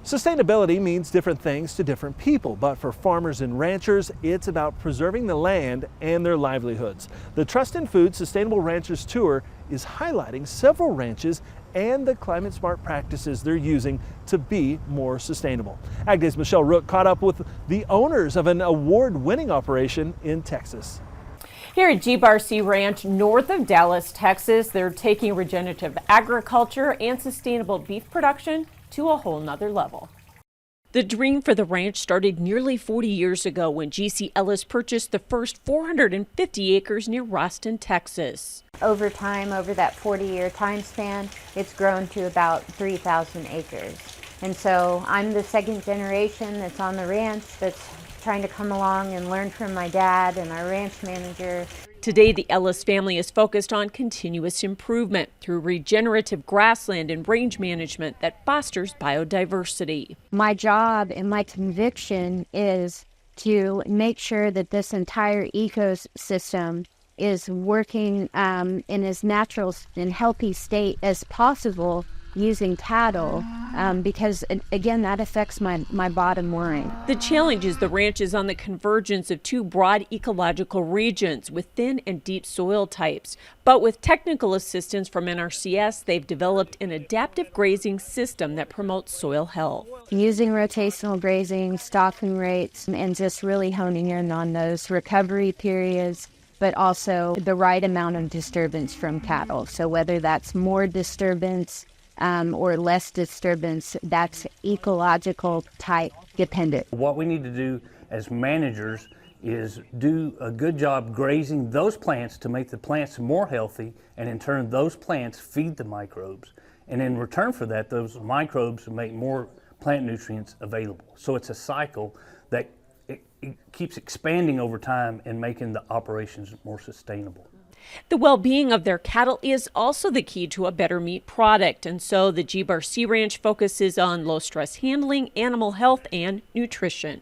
Sustainability means different things to different people, but for farmers and ranchers, it's about preserving the land and their livelihoods. The Trust in Food Sustainable Ranchers Tour is highlighting several ranches and the climate smart practices they're using to be more sustainable. Ag Day's Michelle Rook caught up with the owners of an award-winning operation in Texas. Here at G-Bar-C Ranch, north of Dallas, Texas, they're taking regenerative agriculture and sustainable beef production to a whole nother level. The dream for the ranch started nearly 40 years ago when G.C. Ellis purchased the first 450 acres near Roston, Texas. Over time, over that 40-year time span, it's grown to about 3,000 acres. And so I'm the second generation that's on the ranch that's trying to come along and learn from my dad and our ranch manager. Today, the Ellis family is focused on continuous improvement through regenerative grassland and range management that fosters biodiversity. My job and my conviction is to make sure that this entire ecosystem is working in as natural and healthy state as possible using cattle, because again, that affects my bottom line. The challenge is the ranch is on the convergence of two broad ecological regions with thin and deep soil types. But with technical assistance from NRCS, they've developed an adaptive grazing system that promotes soil health. Using rotational grazing, stocking rates, and just really honing in on those recovery periods, but also the right amount of disturbance from cattle. So whether that's more disturbance or less disturbance, that's ecological type dependent. What we need to do as managers is do a good job grazing those plants to make the plants more healthy, and in turn those plants feed the microbes. And in return for that, those microbes make more plant nutrients available. So it's a cycle that it keeps expanding over time and making the operations more sustainable. The well-being of their cattle is also the key to a better meat product, and so the G-Bar-C Ranch focuses on low-stress handling, animal health, and nutrition.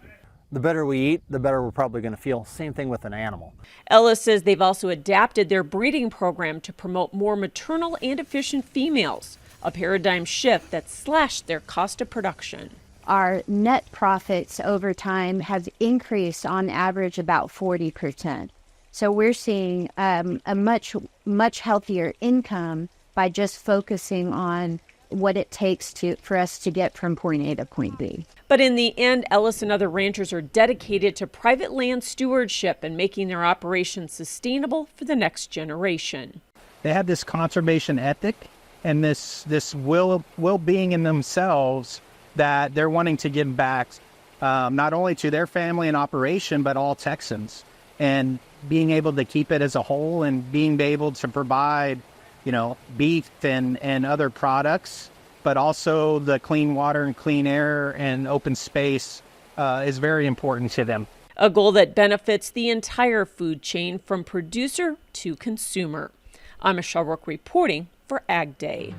The better we eat, the better we're probably going to feel. Same thing with an animal. Ellis says they've also adapted their breeding program to promote more maternal and efficient females, a paradigm shift that slashed their cost of production. Our net profits over time have increased on average about 40%. So we're seeing a much healthier income by just focusing on what it takes for us to get from point A to point B. But in the end, Ellis and other ranchers are dedicated to private land stewardship and making their operations sustainable for the next generation. They have this conservation ethic and this well-being in themselves that they're wanting to give back not only to their family and operation, but all Texans. And being able to keep it as a whole and being able to provide, beef and other products, but also the clean water and clean air and open space is very important to them. A goal that benefits the entire food chain from producer to consumer. I'm Michelle Rook reporting for Ag Day.